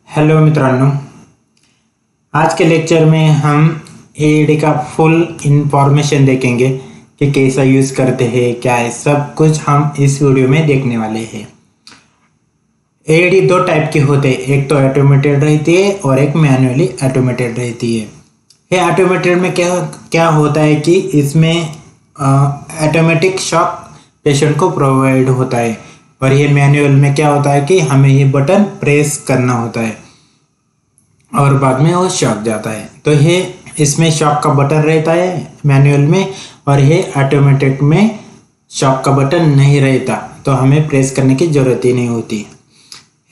Hello मित्रांनो, आज के लेक्चर में हम एडी का फुल इंफॉर्मेशन देखेंगे कि कैसा यूज़ करते हैं, क्या है, सब कुछ हम इस वीडियो में देखने वाले हैं। एडी दो टाइप के होते हैं, एक तो ऑटोमेटेड रहती है और एक मैन्युअली ऑटोमेटेड रहती है। ये ऑटोमेटेड में क्या होता है कि इसमें ऑटोमेटिक शॉक पेशेंट को प्रोवाइड होता है, और ये मैनुअल में क्या होता है कि हमें ये बटन प्रेस करना होता है और बाद में वो शॉक जाता है। तो ये इसमें शॉक का बटन रहता है मैनुअल में, और ये ऑटोमेटिक में शॉक का बटन नहीं रहता, तो हमें प्रेस करने की ज़रूरत ही नहीं होती।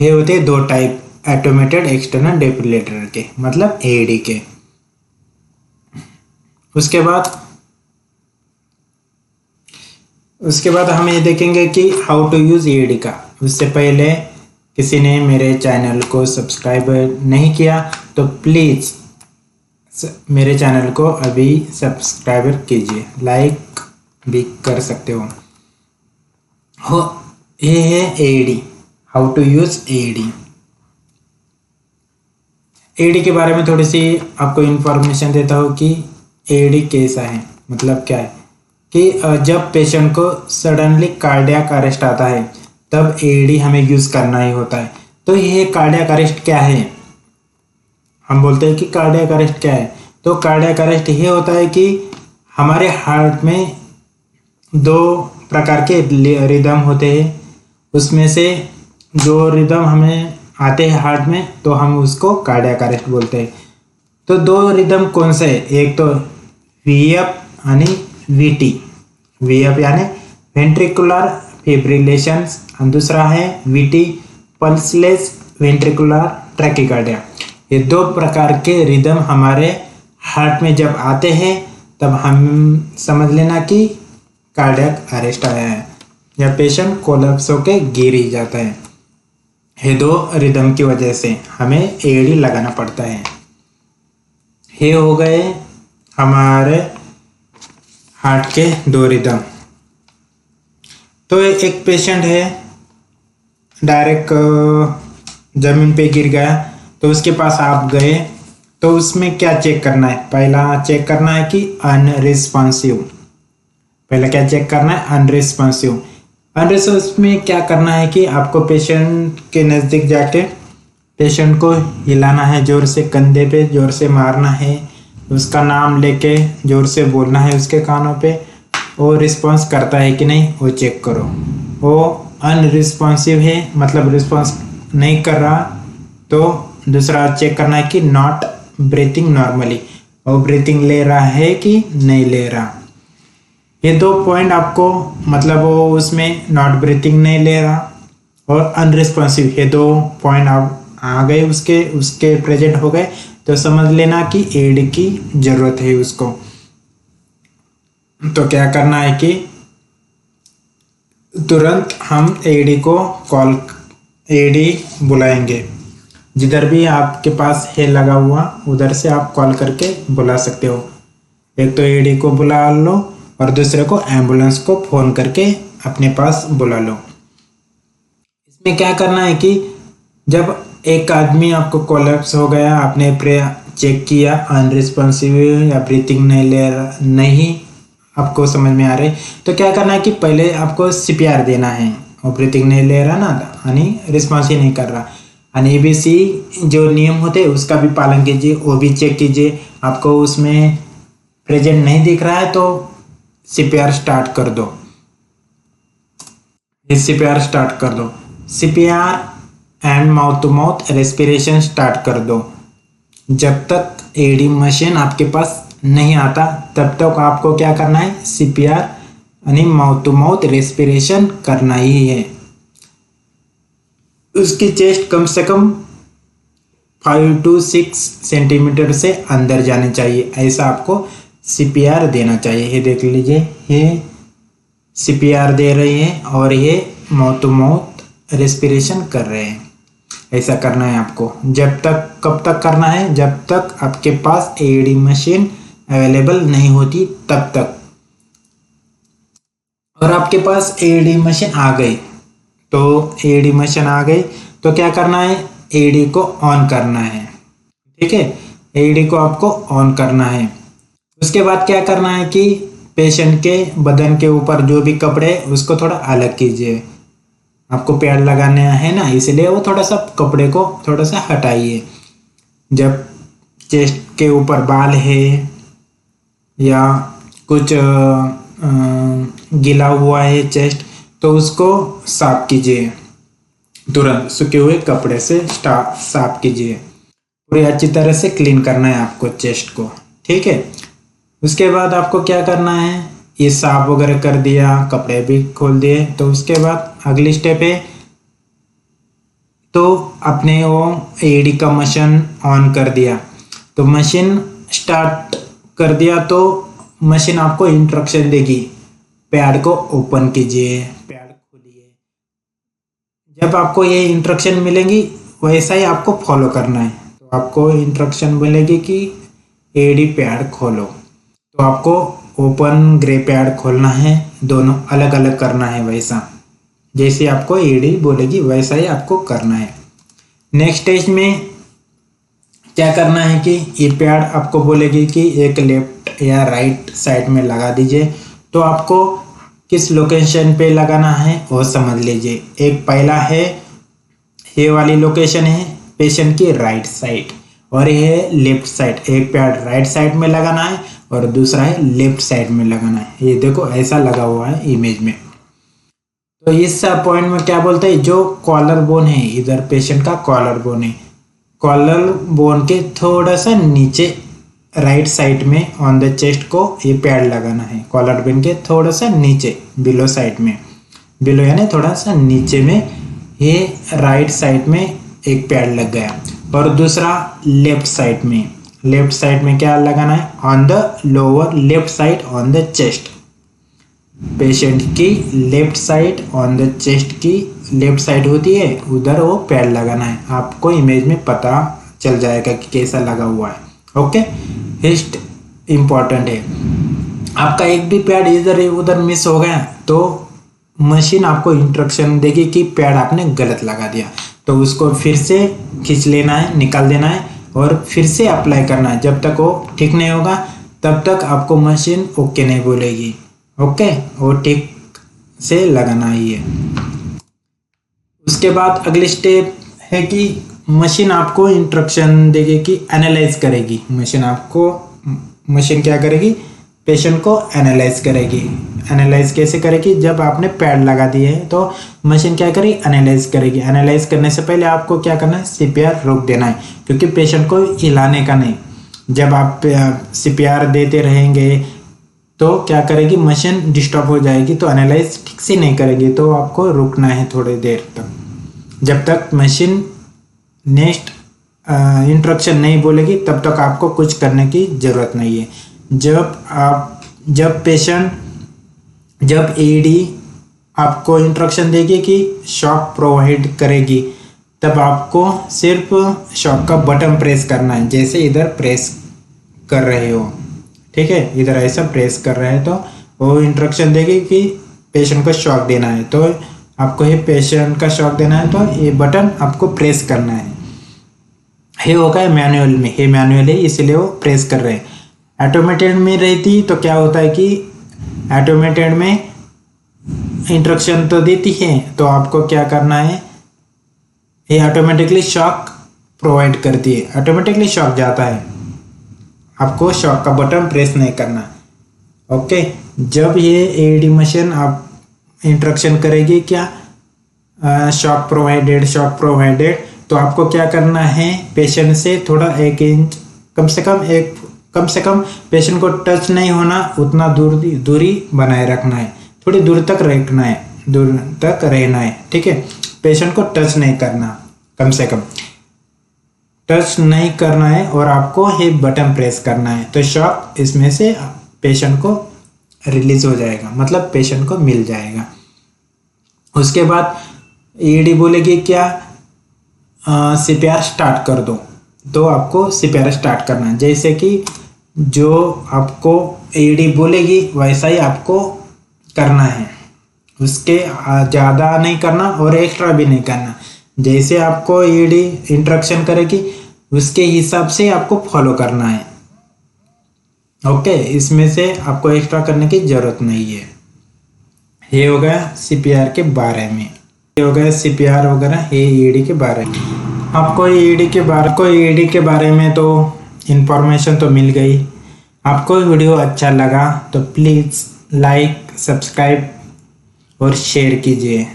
ये होते दो टाइप ऑटोमेटेड एक्सटर्नल डेफिब्रिलेटर के, मतलब एडी के। उसके बाद हम ये देखेंगे कि हाउ टू यूज़ एडी का। उससे पहले किसी ने मेरे चैनल को सब्सक्राइब नहीं किया तो प्लीज़ मेरे चैनल को अभी सब्सक्राइब कीजिए, लाइक भी कर सकते हो। ये है AED, how to use AED. AED के बारे में थोड़ी सी आपको इन्फॉर्मेशन देता हूँ कि एडी कैसा है, मतलब क्या है कि जब पेशेंट को सडनली कार्डियक अरेस्ट आता है तब एडी हमें यूज़ करना ही होता है। तो ये कार्डियक अरेस्ट क्या है, हम बोलते हैं कि कार्डियक अरेस्ट क्या है। तो कार्डियक अरेस्ट ये होता है कि हमारे हार्ट में दो प्रकार के रिदम होते हैं, उसमें से जो रिदम हमें आते हैं हार्ट में तो हम उसको कार्डियक अरेस्ट बोलते हैं। तो दो रिदम कौन से है, एक तो वीएफ यानी वीटी, वीएफ यानी वेंट्रिकुलर फिब्रिलेशन, और दूसरा है वीटी पल्सलेस वेंट्रिकुलर ट्रैकिकार्डिया। ये दो प्रकार के रिदम हमारे हार्ट में जब आते हैं तब हम समझ लेना कि कार्डियक अरेस्ट आया है या पेशेंट कोलैप्स होके गिर ही जाता है। ये दो रिदम की वजह से हमें एडी लगाना पड़ता है। ये हो गए हमारे हार्ट के दो रिदम। तो एक पेशेंट है डायरेक्ट ज़मीन पे गिर गया, तो उसके पास आप गए तो उसमें क्या चेक करना है, पहला चेक करना है कि अनरिस्पॉन्सिव। पहला क्या चेक करना है, अनरिस्पॉन्सिव। अनरिस्पॉन्सिव में क्या करना है कि आपको पेशेंट के नज़दीक जाके पेशेंट को हिलाना है, ज़ोर से कंधे पे ज़ोर से मारना है, उसका नाम लेके ज़ोर से बोलना है उसके कानों पे, वो रिस्पॉन्स करता है कि नहीं वो चेक करो। वो अनरिस्पॉन्सिव है, मतलब रिस्पॉन्स नहीं कर रहा, तो दूसरा चेक करना है कि नॉट ब्रीथिंग नॉर्मली, वो ब्रीथिंग ले रहा है कि नहीं ले रहा। ये दो पॉइंट आपको, मतलब वो उसमें नॉट ब्रीथिंग नहीं ले रहा और अनरिस्पॉन्सिव, ये दो पॉइंट आप आ गए उसके प्रेजेंट हो गए, तो समझ लेना कि एडी की ज़रूरत है उसको। तो क्या करना है कि तुरंत हम एडी बुलाएंगे। जिधर भी आपके पास है लगा हुआ उधर से आप कॉल करके बुला सकते हो। एक तो एडी को बुला लो और दूसरे को एम्बुलेंस को फ़ोन करके अपने पास बुला लो। इसमें क्या करना है कि जब एक आदमी आपको कोलैप्स हो गया, आपने चेक किया अनरिस्पॉन्सिव या ब्रीथिंग नहीं आपको समझ में आ रही, तो क्या करना है कि पहले आपको सीपीआर देना है। और ब्रीथिंग नहीं ले रहा ना, यानी रिस्पॉन्स ही नहीं कर रहा, यानी एबीसी जो नियम होते हैं उसका भी पालन कीजिए, वो भी चेक कीजिए। आपको उसमें प्रेजेंट नहीं दिख रहा है तो सीपीआर स्टार्ट कर दो। सीपीआर स्टार्ट कर दो, CPR and mouth to mouth respiration start कर दो। जब तक एडी मशीन आपके पास नहीं आता तब तक आपको क्या करना है, सीपीआर यानी माउथ टू माउथ रेस्पिरेशन करना ही है। उसकी चेस्ट कम से कम 5 to 6 सेंटीमीटर से अंदर जानी चाहिए, ऐसा आपको सीपीआर देना चाहिए। ये देख लीजिए, ये सीपीआर दे रही है और ये माउथ टू माउथ रेस्पिरेशन कर रहे हैं। ऐसा करना है आपको। कब तक करना है, जब तक आपके पास एडी मशीन अवेलेबल नहीं होती तब तक। और आपके पास एडी मशीन आ गई, तो एडी मशीन आ गई तो क्या करना है, एडी को ऑन करना है। ठीक है, एडी को आपको ऑन करना है। उसके बाद क्या करना है कि पेशेंट के बदन के ऊपर जो भी कपड़े है उसको थोड़ा अलग कीजिए। आपको पैड लगाने है ना, इसलिए वो थोड़ा सा कपड़े को थोड़ा सा हटाइए। जब चेस्ट के ऊपर बाल है या कुछ गीला हुआ है चेस्ट, तो उसको साफ कीजिए। तुरंत सूखे हुए कपड़े से साफ कीजिए। पूरी अच्छी तरह से क्लीन करना है आपको चेस्ट को। ठीक है, उसके बाद आपको क्या करना है, ये साफ वगैरह कर दिया, कपड़े भी खोल दिए, तो उसके बाद अगली स्टेप है तो अपने वो एडी का मशीन ऑन कर दिया। तो मशीन स्टार्ट कर दिया तो मशीन आपको इंस्ट्रक्शन देगी, पैड को ओपन कीजिए, पैड खोलिए। जब आपको ये इंस्ट्रक्शन मिलेंगी वैसा ही आपको फॉलो करना है। तो आपको इंस्ट्रक्शन मिलेगी कि एडी पैड खोलो, तो आपको ओपन ग्रे पैड खोलना है, दोनों अलग अलग करना है। वैसा जैसे आपको एडी बोलेगी वैसा ही आपको करना है। नेक्स्ट स्टेज में क्या करना है कि ये पैड आपको बोलेगी कि एक लेफ्ट या राइट साइड में लगा दीजिए। तो आपको किस लोकेशन पे लगाना है वो समझ लीजिए। एक पहला है, ये वाली लोकेशन है पेशेंट की राइट साइड, और ये है लेफ्ट साइड। एक पैड राइट साइड में लगाना है और दूसरा है लेफ्ट साइड में लगाना है। ये देखो ऐसा लगा हुआ है इमेज में। तो इस पॉइंट में क्या बोलते हैं, जो कॉलर बोन है, इधर पेशेंट का कॉलर बोन है, कॉलर बोन के थोड़ा सा नीचे राइट साइड में ऑन द चेस्ट को ये पैड लगाना है। कॉलर बोन के थोड़ा सा नीचे बिलो साइड में, बिलो यानी थोड़ा सा नीचे में ये राइट साइड में एक पैड लग गया। और दूसरा लेफ्ट साइड में, लेफ्ट साइड में क्या लगाना है, on the lower left side on the chest. Patient की left side on the chest की लेफ्ट साइड होती है, उधर वो पैड लगाना है। आपको इमेज में पता चल जाएगा कि कैसा लगा हुआ है। ओके, हिस्ट इम्पॉर्टेंट है। आपका एक भी पैड इधर उधर मिस हो गया तो मशीन आपको इंस्ट्रक्शन देगी कि पैड आपने गलत लगा दिया, तो उसको फिर से खींच लेना है, निकाल देना है और फिर से अप्लाई करना है। जब तक वो ठीक नहीं होगा तब तक आपको मशीन ओके नहीं बोलेगी। ओके, वो ठीक से लगाना ही है। उसके बाद अगली स्टेप है कि मशीन आपको इंस्ट्रक्शन देगी कि एनालाइज करेगी। मशीन क्या करेगी, पेशेंट को एनालाइज करेगी। एनालाइज कैसे करेगी, जब आपने पैड लगा दिए है तो मशीन क्या करेगी, एनालाइज करेगी। एनालाइज करने से पहले आपको क्या करना है, सीपीआर रोक देना है, क्योंकि पेशेंट को हिलाने का नहीं। जब आप सीपीआर देते रहेंगे तो क्या करेगी, मशीन डिस्टर्ब हो जाएगी, तो एनालाइज ठीक से नहीं करेगी। तो आपको रुकना है थोड़ी देर तक, जब तक मशीन नेक्स्ट इंस्ट्रक्शन नहीं बोलेगी तब तक आपको कुछ करने की ज़रूरत नहीं है। जब एडी आपको इंस्ट्रक्शन देगी कि शॉक प्रोवाइड करेगी, तब आपको सिर्फ शॉक का बटन प्रेस करना है, जैसे इधर प्रेस कर रहे हो। ठीक है, इधर ऐसा प्रेस कर रहे हैं तो वो इंस्ट्रक्शन देगी कि पेशेंट को शॉक देना है। तो आपको ये पेशेंट का शॉक देना है तो ये बटन आपको प्रेस करना है। ये होगा मैनुअल में, ये मैनुअल है इसलिए वो प्रेस कर रहे हैं। ऑटोमेटेड में रहती तो क्या होता है कि ऑटोमेटेड में इंस्ट्रक्शन तो देती है, तो आपको क्या करना है, ये ऑटोमेटिकली शॉक प्रोवाइड करती है, ऑटोमेटिकली शॉक जाता है, आपको शॉक का बटन प्रेस नहीं करना। ओके, जब ये एडी मशीन आप इंस्ट्रक्शन करेगी क्या, शॉक प्रोवाइडेड, तो आपको क्या करना है, पेशेंट से थोड़ा 1 इंच कम से कम पेशेंट को टच नहीं होना उतना दूरी बनाए रखना है, थोड़ी दूर तक रहना है। ठीक है, पेशेंट को टच नहीं करना, कम से कम टच नहीं करना है, और आपको ये बटन प्रेस करना है, तो शॉक इसमें से पेशेंट को रिलीज हो जाएगा, मतलब पेशेंट को मिल जाएगा। उसके बाद ईडी बोलेगी क्या, सीपीआर स्टार्ट कर दो, तो आपको सीपीआर स्टार्ट करना है। जैसे कि जो आपको ईडी बोलेगी वैसा ही आपको करना है, उसके ज़्यादा नहीं करना और एक्स्ट्रा भी नहीं करना। जैसे आपको ईडी इंस्ट्रक्शन करेगी उसके हिसाब से आपको फॉलो करना है। ओके, इसमें से आपको एक्स्ट्रा करने की जरूरत नहीं है। ये हो गया सीपीआर के बारे में, ये हो गया सीपीआर वगैरह, ये ईडी के बारे में। आपको ईडी के बारे में तो इंफॉर्मेशन तो मिल गई। आपको वीडियो अच्छा लगा तो प्लीज़ लाइक, सब्सक्राइब और शेयर कीजिए।